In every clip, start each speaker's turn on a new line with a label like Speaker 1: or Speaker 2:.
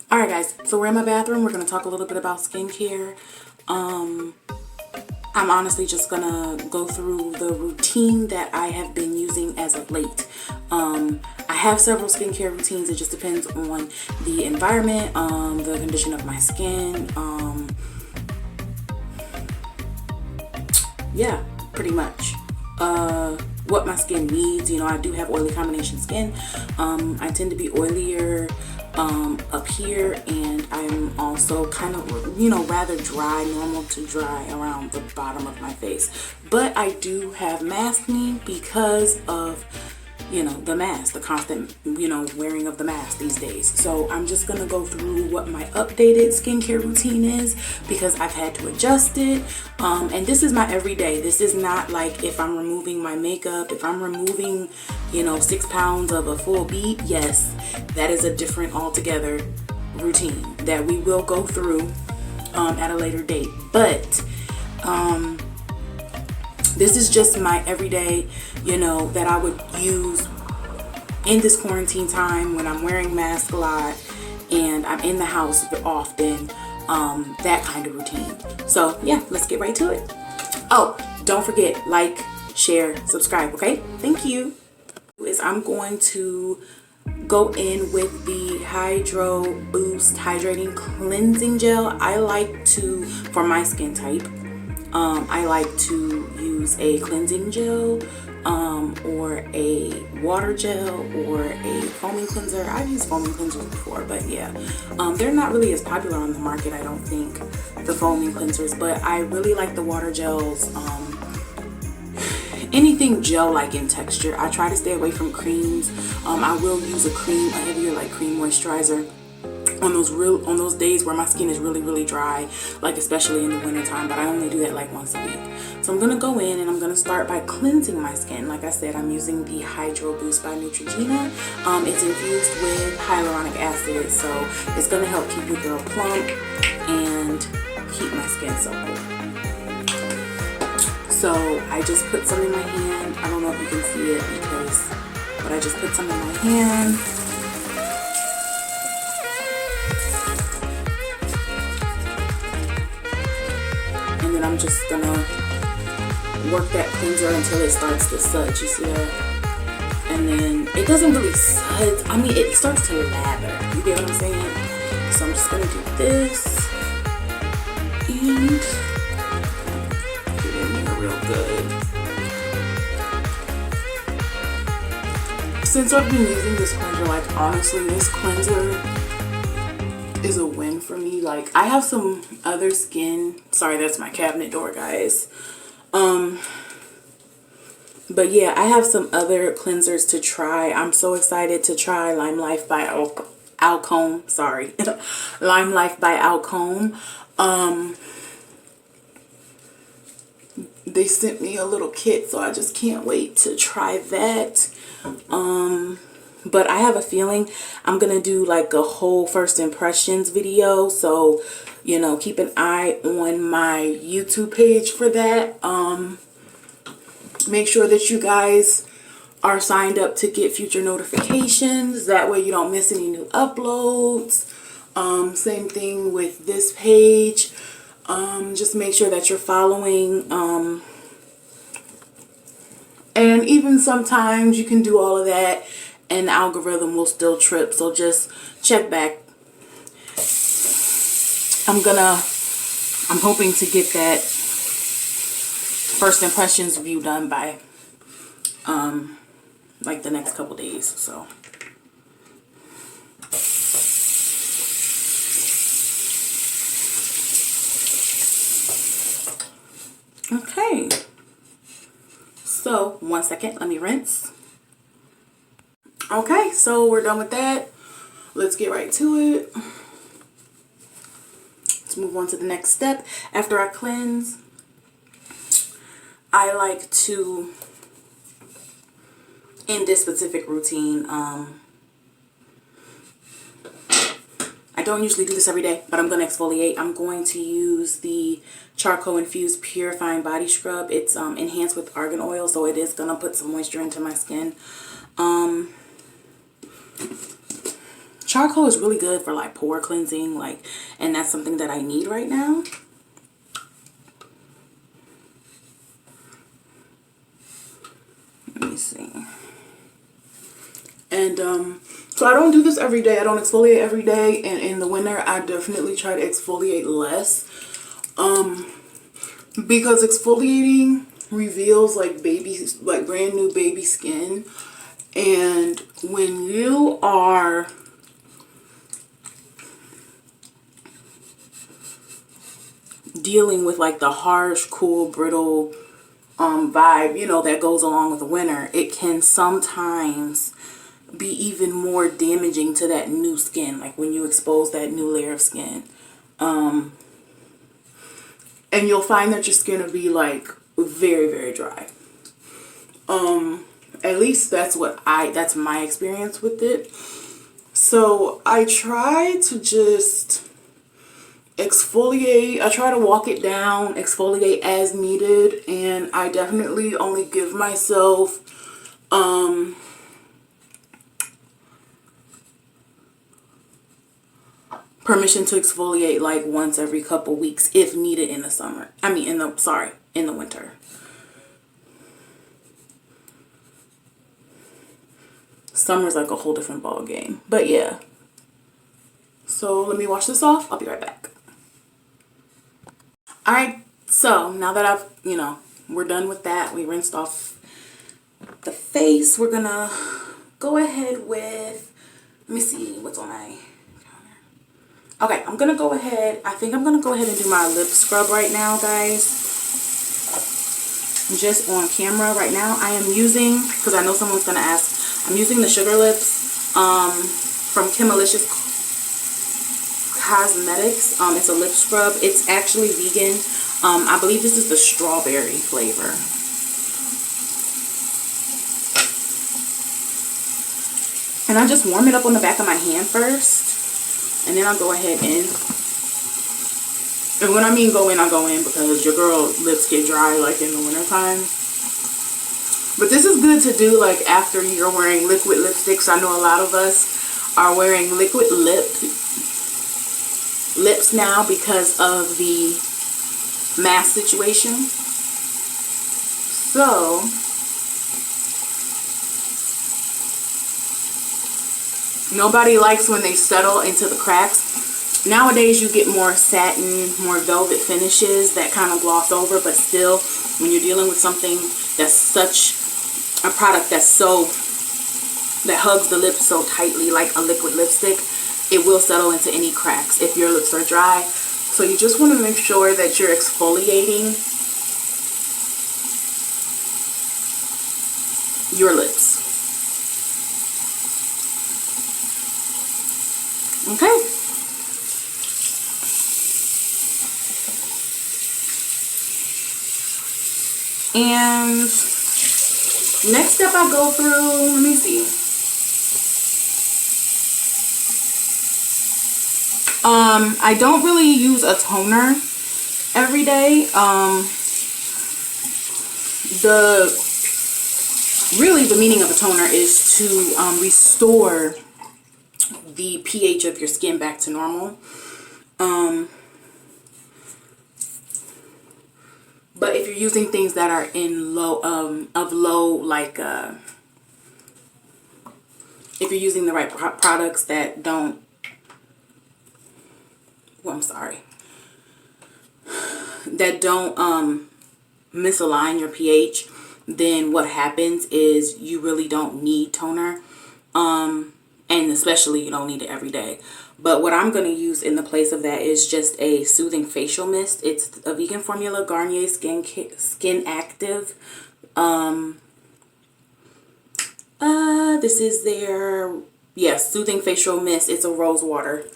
Speaker 1: Alright guys, so we're in my bathroom. We're going to talk a little bit about skincare. I'm honestly just going to go through the routine that I have been using as of late. I have several skincare routines. It just depends on the environment, the condition of my skin. Yeah, pretty much. What my skin needs. You know, I do have oily combination skin. I tend to be oilier up here, and I'm also kind of, you know, rather dry, normal to dry around the bottom of my face. But I do have maskne because of, you know, the mask, the constant, you know, wearing of the mask these days. So I'm just gonna go through what my updated skincare routine is because I've had to adjust it. And this is my everyday. This is not like if I'm removing my makeup, if I'm removing, you know, 6 pounds of a full bead. Yes, that is a different altogether routine that we will go through at a later date. But this is just my everyday, you know, that I would use in this quarantine time when I'm wearing masks a lot and I'm in the house often, that kind of routine. So yeah, let's get right to it. Oh, don't forget, like, share, subscribe, okay? Thank you. I'm going to go in with the Hydroboost Hydrating Cleansing Gel. I like to, for my skin type, I like to use a cleansing gel or a water gel or a foaming cleanser. I've used foaming cleansers before, but yeah, they're not really as popular on the market, I don't think, the foaming cleansers, but I really like the water gels. Anything gel-like in texture. I try to stay away from creams. I will use a cream, a heavier like cream moisturizer on those days where my skin is really dry, like especially in the winter time, but I only do that like once a week. So I'm gonna go in and I'm gonna start by cleansing my skin. Like I said, I'm using the Hydro Boost by Neutrogena. It's infused with hyaluronic acid, so it's gonna help keep your girl plump and keep my skin supple. So I just put some in my hand. I don't know if you can see it but I just put some in my hand. And then I'm just gonna work that cleanser until it starts to suds. You see that? And then it doesn't really suds. I mean, it starts to lather. You get what I'm saying? So I'm just gonna do this and get in there real good. Since I've been using this cleanser, like honestly, this cleanser is a win for me. Like, I have some other skin, sorry, that's my cabinet door, guys. But yeah, I have some other cleansers to try. I'm so excited to try Lime Life by Alcone. Sorry. Lime Life by Alcone. They sent me a little kit, so I just can't wait to try that. But I have a feeling I'm gonna do like a whole first impressions video, so you know, keep an eye on my YouTube page for that. Make sure that you guys are signed up to get future notifications, that way you don't miss any new uploads. Same thing with this page. Just make sure that you're following, and even sometimes you can do all of that and the algorithm will still trip, so just check back. I'm hoping to get that first impressions view done by like the next couple days. So okay, so 1 second, let me rinse. Okay, so we're done with that. Let's get right to it. Let's move on to the next step. After I cleanse, I like to, in this specific routine, I don't usually do this every day, but I'm going to exfoliate. I'm going to use the charcoal infused purifying body scrub. It's enhanced with argan oil, so it is going to put some moisture into my skin. charcoal is really good for like pore cleansing, like, and that's something that I need right now. Let me see. And so I don't do this every day. I don't exfoliate every day, and in the winter I definitely try to exfoliate less, because exfoliating reveals like brand new baby skin. And when you are dealing with like the harsh, cool, brittle vibe, you know, that goes along with the winter, it can sometimes be even more damaging to that new skin, like when you expose that new layer of skin. And you'll find that your skin will be like very, very dry. At least that's my experience with it. So I try to just exfoliate. I try to walk it down, exfoliate as needed, and I definitely only give myself permission to exfoliate like once every couple weeks if needed in the summer. I mean in the winter. Summer's like a whole different ball game. But yeah. So let me wash this off. I'll be right back. Alright, so now that I've, we're done with that. We rinsed off the face. We're gonna go ahead with, let me see what's on my counter. Okay, I'm gonna go ahead. I think I'm gonna go ahead and do my lip scrub right now, guys. Just on camera right now. I am using, because I know someone's gonna ask, I'm using the Sugar Lips from Kimalicious Cosmetics. It's a lip scrub. It's actually vegan. I believe this is the strawberry flavor. And I just warm it up on the back of my hand first, and then I'll go ahead and when I mean go in, I go in, because your girl lips get dry like in the wintertime. But this is good to do like after you're wearing liquid lipsticks. I know a lot of us are wearing liquid lips now because of the mask situation. So nobody likes when they settle into the cracks. Nowadays you get more satin, more velvet finishes that kind of gloss over, but still when you're dealing with something that's such a product that hugs the lips so tightly like a liquid lipstick, it will settle into any cracks if your lips are dry. So you just want to make sure that you're exfoliating your lips. Okay. And next step I go through, let me see. I don't really use a toner every day. The meaning of a toner is to restore the pH of your skin back to normal. But if you're using things that are in if you're using the right products that don't, that don't misalign your pH, then what happens is you really don't need toner, and especially you don't need it every day. But what I'm going to use in the place of that is just a soothing facial mist. It's a vegan formula, Garnier Skinactive. This is their, soothing facial mist. It's a rose water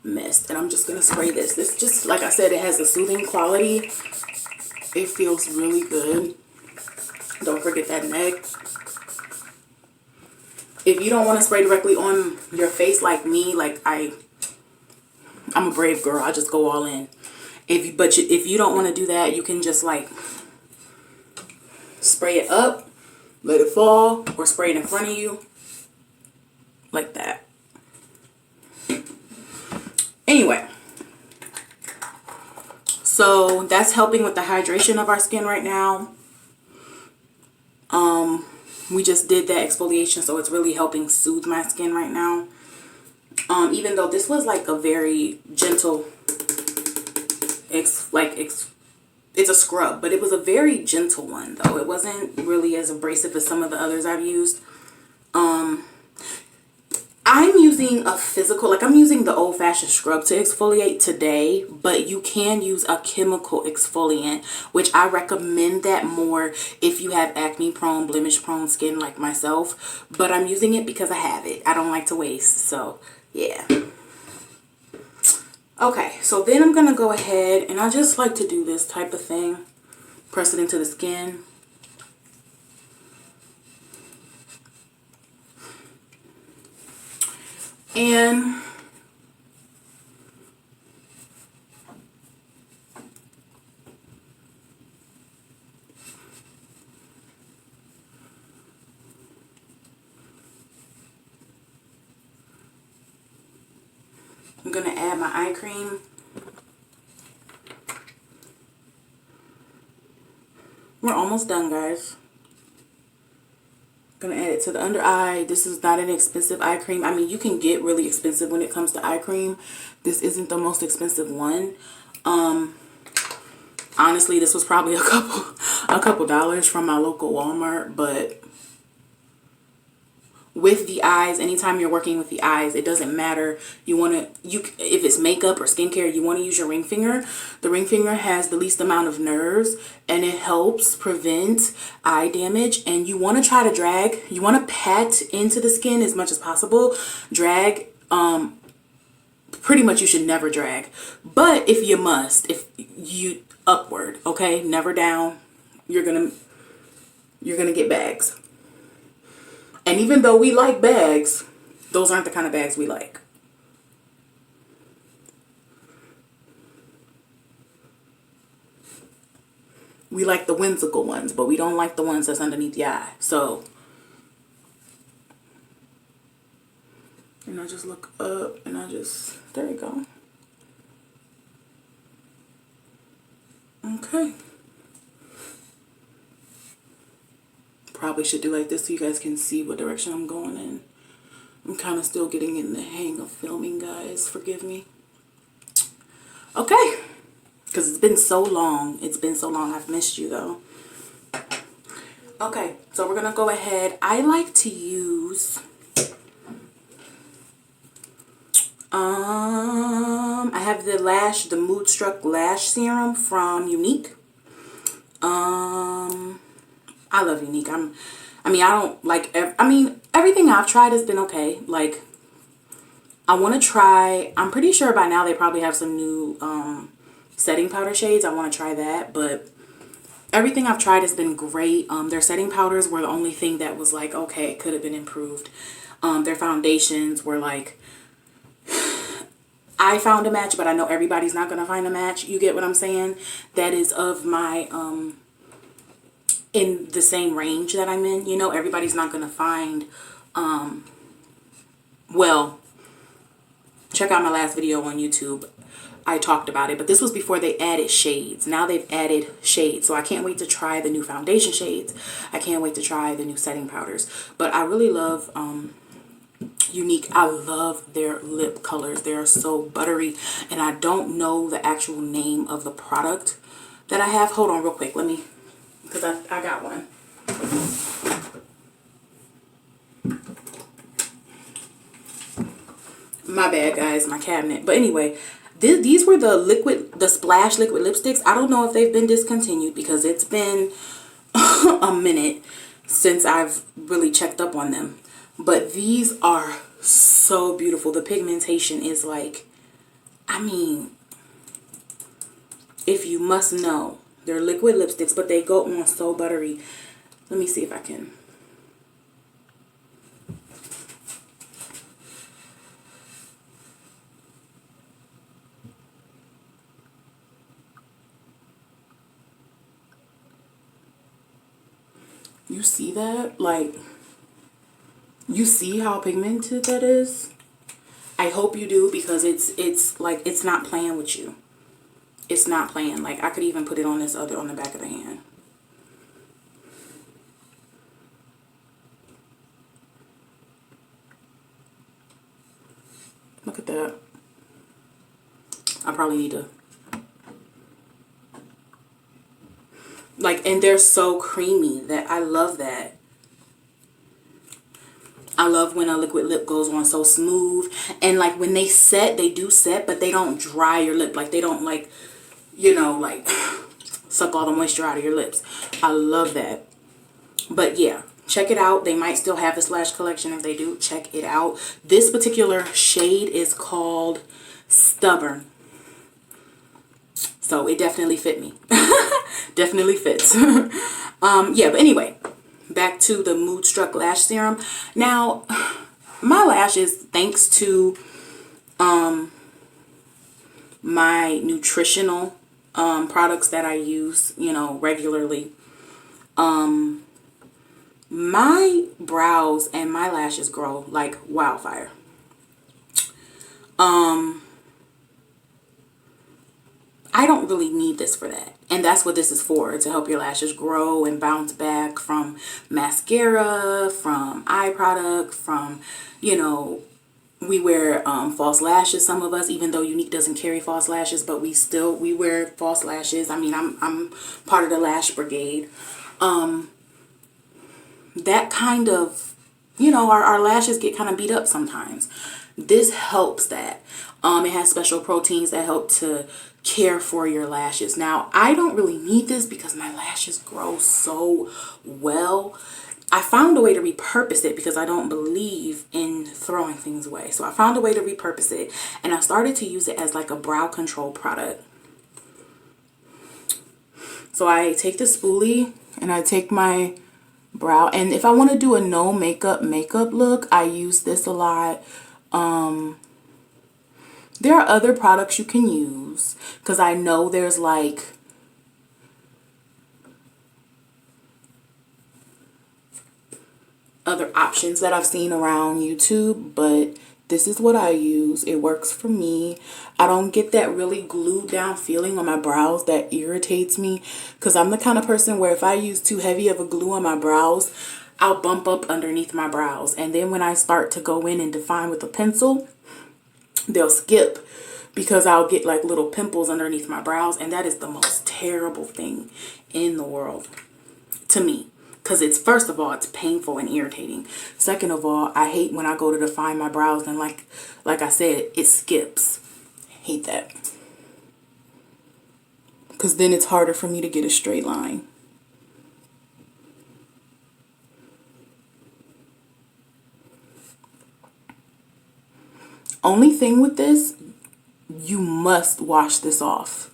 Speaker 1: mist. And I'm just going to spray this. This just, like I said, it has a soothing quality. It feels really good. Don't forget that neck. If you don't want to spray directly on your face like me, like I'm a brave girl, I just go all in. If you don't want to do that, you can just like spray it up, let it fall, or spray it in front of you like that. Anyway, so that's helping with the hydration of our skin right now. We just did that exfoliation, so it's really helping soothe my skin right now. Even though this was like a very gentle, it's a scrub, but it was a very gentle one though. It wasn't really as abrasive as some of the others I've used. I'm using a physical, like I'm using the old-fashioned scrub to exfoliate today, but you can use a chemical exfoliant, which I recommend that more if you have acne prone, blemish prone skin like myself. But I'm using it because I have it. I don't like to waste, so yeah. Okay, so then I'm gonna go ahead, and I just like to do this type of thing. Press it into the skin. And I'm gonna add my eye cream. We're almost done, guys. Gonna add it to the under eye. This is not an expensive eye cream. I mean, you can get really expensive when it comes to eye cream. This isn't the most expensive one. Honestly, this was probably a couple dollars from my local Walmart, but with the eyes, anytime you're working with the eyes, it doesn't matter. If it's makeup or skincare, you want to use your ring finger. The ring finger has the least amount of nerves, and it helps prevent eye damage. And you want to try to drag, you want to pat into the skin as much as possible. Drag, pretty much you should never drag. But if you must, if you upward, okay, never down, you're gonna get bags. And even though we like bags, those aren't the kind of bags we like. We like the whimsical ones, but we don't like the ones that's underneath the eye. So, and I just look up and there you go. Okay. Probably should do like this so you guys can see what direction I'm going in. I'm kind of still getting in the hang of filming, guys. Forgive me. Okay. Because it's been so long. It's been so long. I've missed you, though. Okay. So we're going to go ahead. I like to use... I have the Moodstruck Lash Serum from Unique. I love Unique. Everything I've tried has been okay. Like, I want to try, I'm pretty sure by now they probably have some new setting powder shades. I want to try that, but everything I've tried has been great. Their setting powders were the only thing that was like, okay, it could have been improved. Their foundations were like, I found a match, but I know everybody's not going to find a match. You get what I'm saying? That is of my, in the same range that I'm in. You know, everybody's not going to find, well, check out my last video on YouTube. I talked about it, but this was before they added shades. Now they've added shades, so I can't wait to try the new foundation shades. I can't wait to try the new setting powders. But I really love, Unique. I love their lip colors. They are so buttery, and I don't know the actual name of the product that I have. Hold on real quick, let me, because I got one. My bad, guys, my cabinet. But anyway, these were the Splash liquid lipsticks. I don't know if they've been discontinued because it's been a minute since I've really checked up on them. But these are so beautiful. The pigmentation is like, I mean, if you must know, they're liquid lipsticks, but they go on so buttery. Let me see if I can. You see that? Like, you see how pigmented that is? I hope you do, because it's like, it's not playing with you. It's not playing. Like, I could even put it on this other, on the back of the hand. Look at that. I probably need to, like, and they're so creamy that I love that. I love when a liquid lip goes on so smooth. And like when they set, they do set, but they don't dry your lip. Like they don't, like, you know, like suck all the moisture out of your lips. I love that. But yeah, check it out. They might still have this Lash collection. If they do, check it out. This particular shade is called Stubborn. So it definitely fit me. Definitely fits. Yeah, but anyway, back to the Moodstruck Lash Serum. Now, my lashes, thanks to my nutritional products that I use, you know, regularly, my brows and my lashes grow like wildfire. I don't really need this for that. And that's what this is for, to help your lashes grow and bounce back from mascara, from eye product, from, you know, we wear false lashes, some of us, even though Unique doesn't carry false lashes, but we wear false lashes. I mean, I'm part of the lash brigade. That kind of, you know, our lashes get kind of beat up sometimes. This helps that. It has special proteins that help to care for your lashes. Now, I don't really need this because my lashes grow so well. I found a way to repurpose it because I don't believe in throwing things away. So I found a way to repurpose it, and I started to use it as like a brow control product. So I take the spoolie and I take my brow, and if I want to do a no makeup look, I use this a lot. There are other products you can use, because I know there's like other options that I've seen around YouTube, but this is what I use. It works for me. I don't get that really glued down feeling on my brows that irritates me, because I'm the kind of person where if I use too heavy of a glue on my brows, I'll bump up underneath my brows. And then when I start to go in and define with a pencil, they'll skip, because I'll get like little pimples underneath my brows, and that is the most terrible thing in the world to me, because it's, first of all, it's painful and irritating. Second of all, I hate when I go to define my brows and like I said, it skips. Hate that, because then it's harder for me to get a straight line. Only thing with this, you must wash this off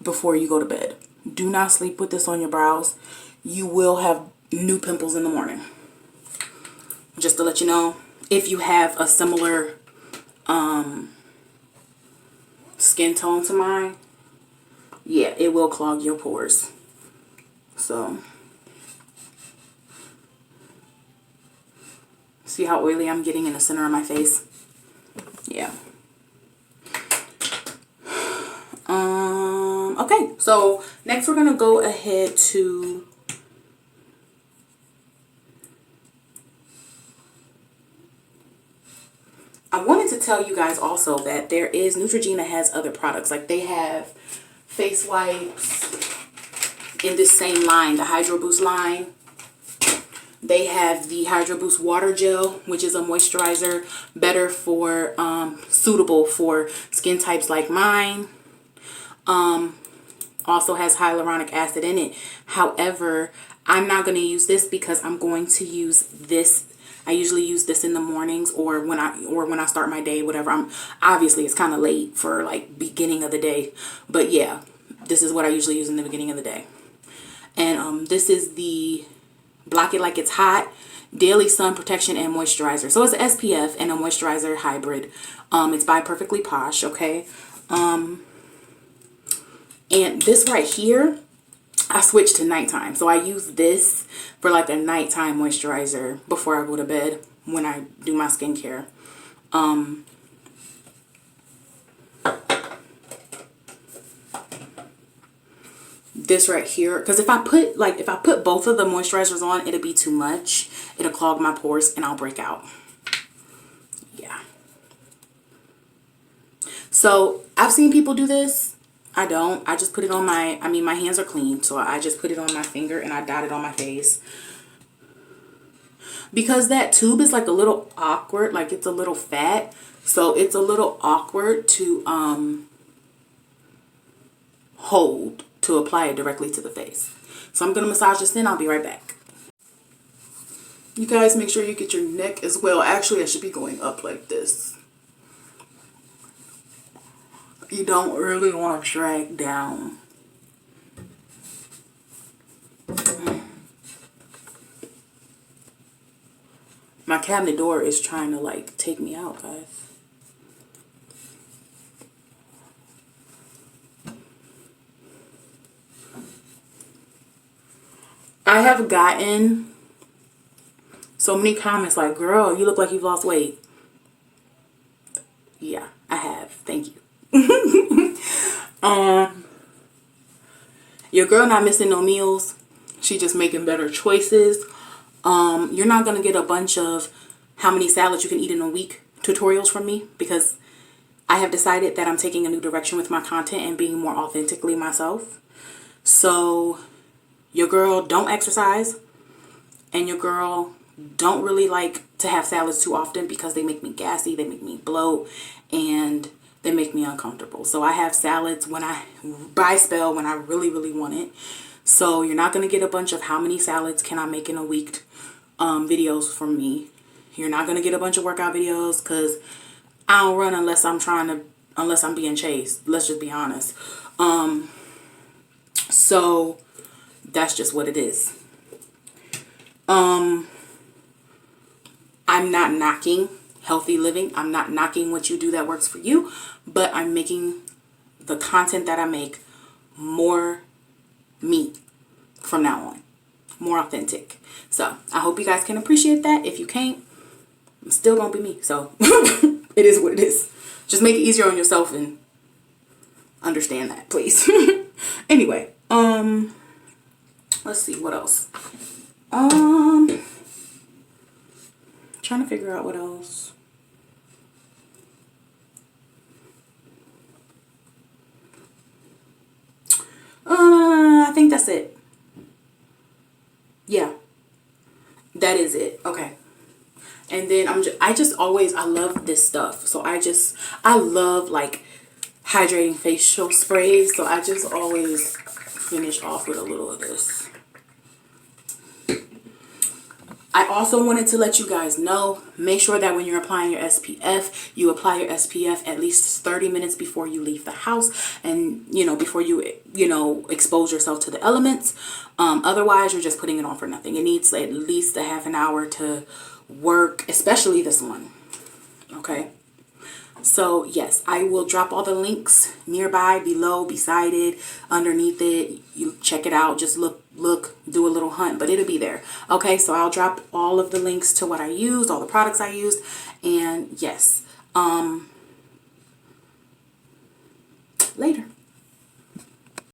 Speaker 1: before you go to bed. Do not sleep with this on your brows. You will have new pimples in the morning. Just to let you know, if you have a similar skin tone to mine, yeah, it will clog your pores. So, see how oily I'm getting in the center of my face? Yeah. Okay, so next we're gonna go ahead to I wanted to tell you guys also that there is, Neutrogena has other products. Like they have face wipes in this same line, the Hydroboost line. They have the Hydroboost Water Gel, which is a moisturizer, better for, suitable for skin types like mine. Also has hyaluronic acid in it. However, I'm not going to use this because I'm going to use this. I usually use this in the mornings or when I start my day, whatever. Obviously it's kind of late for like beginning of the day, but yeah, this is what I usually use in the beginning of the day. And this is the Block It Like It's Hot Daily Sun Protection and Moisturizer. So it's an SPF and a moisturizer hybrid. It's by Perfectly Posh, okay? And this right here, I switched to nighttime. So I use this for like a nighttime moisturizer before I go to bed when I do my skincare. This right here, because if I put both of the moisturizers on, it'll be too much. It'll clog my pores and I'll break out. Yeah. So I've seen people do this. I don't. I just put it on my hands are clean, so I just put it on my finger and I dot it on my face. Because that tube is like a little awkward, like it's a little fat, so it's a little awkward to hold to apply it directly to the face. So I'm going to massage this in. I'll be right back. You guys make sure you get your neck as well. Actually, I should be going up like this. You don't really want to drag down. My cabinet door is trying to like take me out, guys. I have gotten so many comments like, girl, you look like you've lost weight. Yeah, I have. Thank you. Your girl not missing no meals. She just making better choices. You're not going to get a bunch of how many salads you can eat in a week tutorials from me, because I have decided that I'm taking a new direction with my content and being more authentically myself. So your girl don't exercise, and your girl don't really like to have salads too often because they make me gassy, they make me bloat, and they make me uncomfortable. So I have salads when I really, really want it. So you're not going to get a bunch of how many salads can I make in a week videos from me. You're not going to get a bunch of workout videos because I don't run unless I'm being chased. Let's just be honest. So that's just what it is. I'm not knocking healthy living. I'm not knocking what you do that works for you, but I'm making the content that I make more me from now on, more authentic. So I hope you guys can appreciate that. If you can't, I'm still gonna be me. So it is what it is. Just make it easier on yourself and understand that, please. Anyway, let's see what else. Trying to figure out what else. I think that's it. Yeah, that is it. Okay. And then I love this stuff. So I love like hydrating facial sprays. So I just always finish off with a little of this. I also wanted to let you guys know, make sure that when you're applying your SPF, you apply your SPF at least 30 minutes before you leave the house, and before you expose yourself to the elements. Otherwise you're just putting it on for nothing. It needs at least a half an hour to work, especially this one. Okay, so yes, I will drop all the links nearby, below, beside it, underneath it. You check it out. Just look, do a little hunt, but it'll be there. Okay, so I'll drop all of the links to what I used, all the products I used, and yes, later.